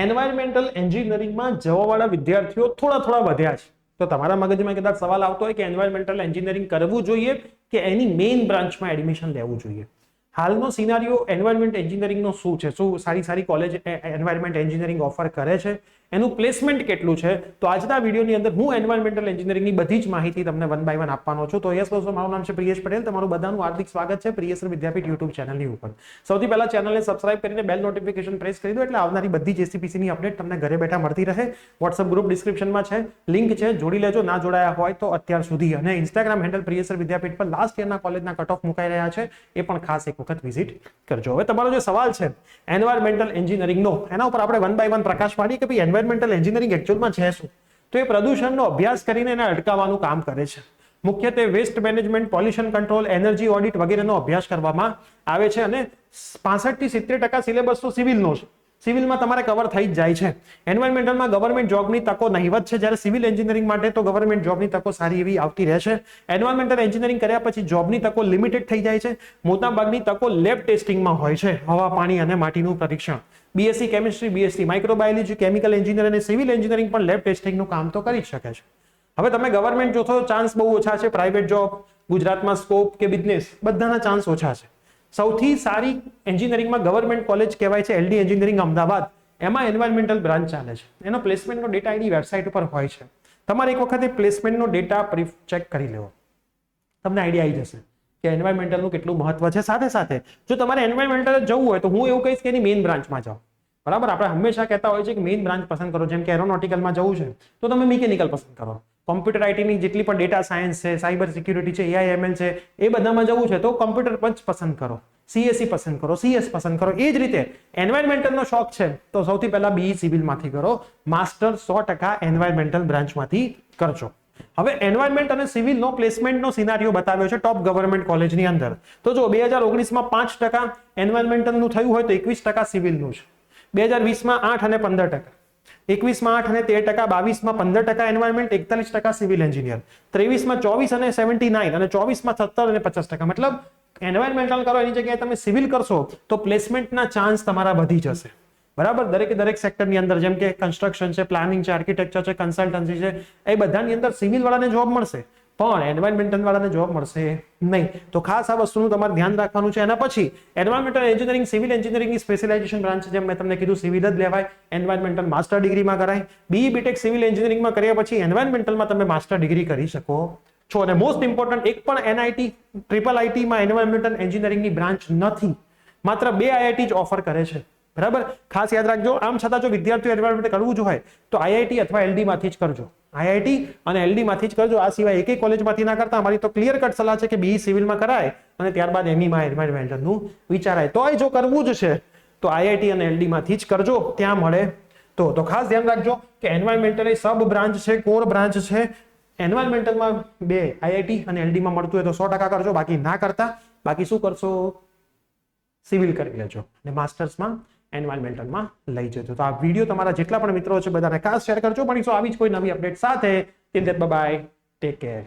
Environmental એન્જિનિયરિંગમાં જવાવાળા વિદ્યાર્થીઓ થોડા વધ્યા છે. તો તમારા મગજમાં કદાચ સવાલ આવતો હોય કે એન્વાયરમેન્ટલ એન્જિનિયરિંગ કરવું જોઈએ કે એની મેઇન બ્રાન્ચમાં એડમિશન લેવું જોઈએ. હાલનો સિનારીઓ એન્વાયરમેન્ટ એન્જિનિયરિંગનો શું છે, શું સારી કોલેજ એન્વાયરમેન્ટ એન્જિનિયરિંગ ઓફર કરે છે, એનું પ્લેસમેન્ટ કેટલું છે, તો આજના વિડીયોની અંદર હું એન્વાયરમેન્ટલ એન્જિનિયરિંગની બધી જ માહિતી તમને વન બાય વન આપવાનો છું. તો યસ દોસ્તો, મારું નામ છે પ્રિયેશ પટેલ. તમારું બધાનું હાર્દિક સ્વાગત છે પ્રિયેશ વિદ્યાપીઠ યુટ્યુબ ચેનલની ઉપર. સૌથી પહેલા ચેનલને સબસ્ક્રાઇબ કરીને બેલ નોટિફિકેશન પ્રેસ કરી દો એટલે આવનારી બધી જ એસસીપીસીની અપડેટ તમને ઘરે બેઠા મળતી રહે. વોટ્સઅપ ગ્રુપ ડિસ્ક્રિપ્શનમાં છે, લિંક છે, જોડી લેજો. ના જોડાયા હોય તો અત્યાર સુધી, અને ઇન્સ્ટાગ્રામ હેન્ડલ પ્રિયેશ વિદ્યાપીઠ પર લાસ્ટ યરના કોલેજના કટ ઓફ મુકાઈ રહ્યા છે, એ પણ ખાસ એક વખત વિઝિટ કરજો. હવે તમારો જે સવાલ છે એન્વાયરમેન્ટલ એન્જિનિયરિંગનો, એના ઉપર આપણે વન બાય વન પ્રકાશ પાડીએ કે ભાઈ એન્વાયરમેન્ટલ એન્જિનિયરિંગ એકચ્યુઅલમાં છે શું. તો એ પ્રદૂષણનો અભ્યાસ કરીને એને અટકાવવાનું કામ કરે છે. મુખ્યત્વે waste management, pollution control, energy audit વગેરેનો અભ્યાસ કરવામાં આવે છે અને 65 થી 70% સિલેબસ તો સિવિલનો છે. સિવિલમાં તમારે કવર થઈ જ જાય છે. એન્વાયરમેન્ટલમાં ગવર્મેન્ટ જોબની તકો નહીવત છે, જ્યારે સિવિલ એન્જિનિયરિંગ માટે તો ગવર્મેન્ટ જોબની તકો સારી એવી આવતી રહેશે. એન્વાયરમેન્ટલ એન્જિનિયરિંગ કર્યા પછી જોબની તકો લિમિટેડ થઈ જાય છે. મોટાભાગની તકો લેબ ટેસ્ટિંગમાં હોય છે, હવા, પાણી અને માટીનું પરીક્ષણ. BSc chemistry, BSc microbiology, chemical engineer અને સિવિલ એન્જિનિયરિંગ પણ લેબ ટેસ્ટિંગનું કામ તો કરી શકે છે. હવે તમે ગવર્મેન્ટ જોશો, ચાન્સ બહુ ઓછા છે. પ્રાઇવેટ જોબ, ગુજરાતમાં સ્કોપ કે બિઝનેસ, બધાના ચાન્સ ઓછા છે. સૌથી સારી એન્જિનિયરિંગમાં ગવર્મેન્ટ કોલેજ કહેવાય છે એલડી એન્જિનિયરિંગ અમદાવાદ. એમાં એન્વાયરમેન્ટલ બ્રાન્ચ ચાલે છે. એનો પ્લેસમેન્ટનો ડેટા એની વેબસાઇટ ઉપર હોય છે. તમારે એક વખત પ્લેસમેન્ટનો ડેટા ચેક કરી લેવો, તમને આઈડિયા આવી જશે કે એન્વાયરમેન્ટલનું કેટલું મહત્વ છે. સાથે સાથે જો તમારે એન્વાયરમેન્ટલ જવું હોય તો હું એવું કહીશ કે એની મેઇન બ્રાન્ચમાં જાઓ. બરાબર, આપણે હંમેશા કહેતા હોય છે કે મેઇન બ્રાન્ચ પસંદ કરો. જેમ કે એરોનોટિકલમાં જવું છે તો તમે મિકેનિકલ પસંદ કરો. કોમ્પ્યુટર આઈટીની જેટલી પણ ડેટા સાયન્સ છે, સાયબર સિક્યુરિટી છે, એઆઈએમએલ છે, એ બધામાં જવું છે તો કોમ્પ્યુટર પસંદ કરો, સીએસસી પસંદ કરો, સીએસ પસંદ કરો. એ જ રીતે એન્વાયરમેન્ટલનો શોખ છે તો સૌથી પહેલા બીઈ સિવિલમાંથી કરો, માસ્ટર 100% એન્વાયરમેન્ટલ બ્રાન્ચમાંથી કરજો. હવે એન્વાયરમેન્ટ અને સિવિલનો પ્લેસમેન્ટનો સિનારીઓ બતાવ્યો છે ટોપ ગવર્મેન્ટ કોલેજની અંદર. તો જો 2019માં 5% એન્વાયરમેન્ટલનું થયું હોય તો 21% સિવિલનું છે. 2020માં 8 અને 15%, 21માં 8 અને 13%, 22માં 15% એન્વાયરમેન્ટ, 41% સિવિલ એન્જિનિયર, 23માં 24 અને 79, અને 24માં 17 અને 50%. મતલબ એન્વાયરમેન્ટલ કરો એની જગ્યાએ તમે સિવિલ કરશો તો પ્લેસમેન્ટના ચાન્સ તમારા વધી જશે. બરાબર, દરેક સેક્ટરની અંદર, જેમ કે કન્સ્ટ્રક્શન છે, પ્લાનિંગ છે, આર્કિટેક્ચર છે, કન્સલ્ટન્સી છે, એ બધાની અંદર સિવિલ વાળાને જોબ મળશે પણ એન્વાયરમેન્ટલ વાળાને જોબ મળશે નહીં. તો ખાસ આ વસ્તુનું તમારે ધ્યાન રાખવાનું છે. એના પછી એન્વાયરમેન્ટલ એન્જિનિયરિંગ, સિવિલ એન્જિનિયરિંગની સ્પેશિયલાઇઝેશન બ્રાન્ચ, જેમ મેં તમને કીધું, સિવિલ જ લેવાય. એન્વાયરમેન્ટલ માસ્ટર ડિગ્રીમાં કરાય. બીઈ બીટેક સિવિલ એન્જિનિયરિંગમાં કર્યા પછી એન્વાયરમેન્ટલમાં તમે માસ્ટર ડિગ્રી કરી શકો છો. અને મોસ્ટ ઇમ્પોર્ટન્ટ, એક પણ એનઆઈટી, ટ્રિપલ આઈટીમાં એન્વાયરમેન્ટલ એન્જિનિયરિંગની બ્રાન્ચ નથી. માત્ર 2 આઈઆઈટી જ ઓફર કરે છે. બરાબર, ખાસ યાદ રાખજો. આમ છતાં જો વિદ્યાર્થીઓ એન્વાયરમેન્ટ કરવું જ હોય તો આઈઆઈટી અથવા એલડી માંથી જ કરજો. આઈઆઈટી અને એલડી માંથી જ કરજો. આ સિવાય એકેય કોલેજમાંથી ના કરતા. અમારી તો ક્લિયર કટ સલાહ છે કે બીઈ સિવિલમાં કરાય અને ત્યારબાદ એમઈમાં એન્વાયરમેન્ટલનું વિચારાય. તોય જો કરવું જ છે તો આઈઆઈટી અને એલડી માંથી જ કરજો, ત્યાં મળે તો. ખાસ ધ્યાન રાખજો કે એન્વાયરમેન્ટલ એ સબ બ્રાન્ચ છે, કોર બ્રાન્ચ છે. એન્વાયરમેન્ટલમાં 2 આઈઆઈટી અને એલડીમાં મળતું હોય તો 100% કરજો, બાકી ના કરતા. બાકી શું કરશો? સિવિલ કરી લેજો અને માસ્ટર્સમાં એન્વાયરમેન્ટલમાં લઈ જજો. તો આ વિડીયો તમારા જેટલા પણ મિત્રો છે બધાને ખાસ શેર કરજો. મળીશું આવી જ કોઈ નવી અપડેટ સાથે. Till then bye bye, take care.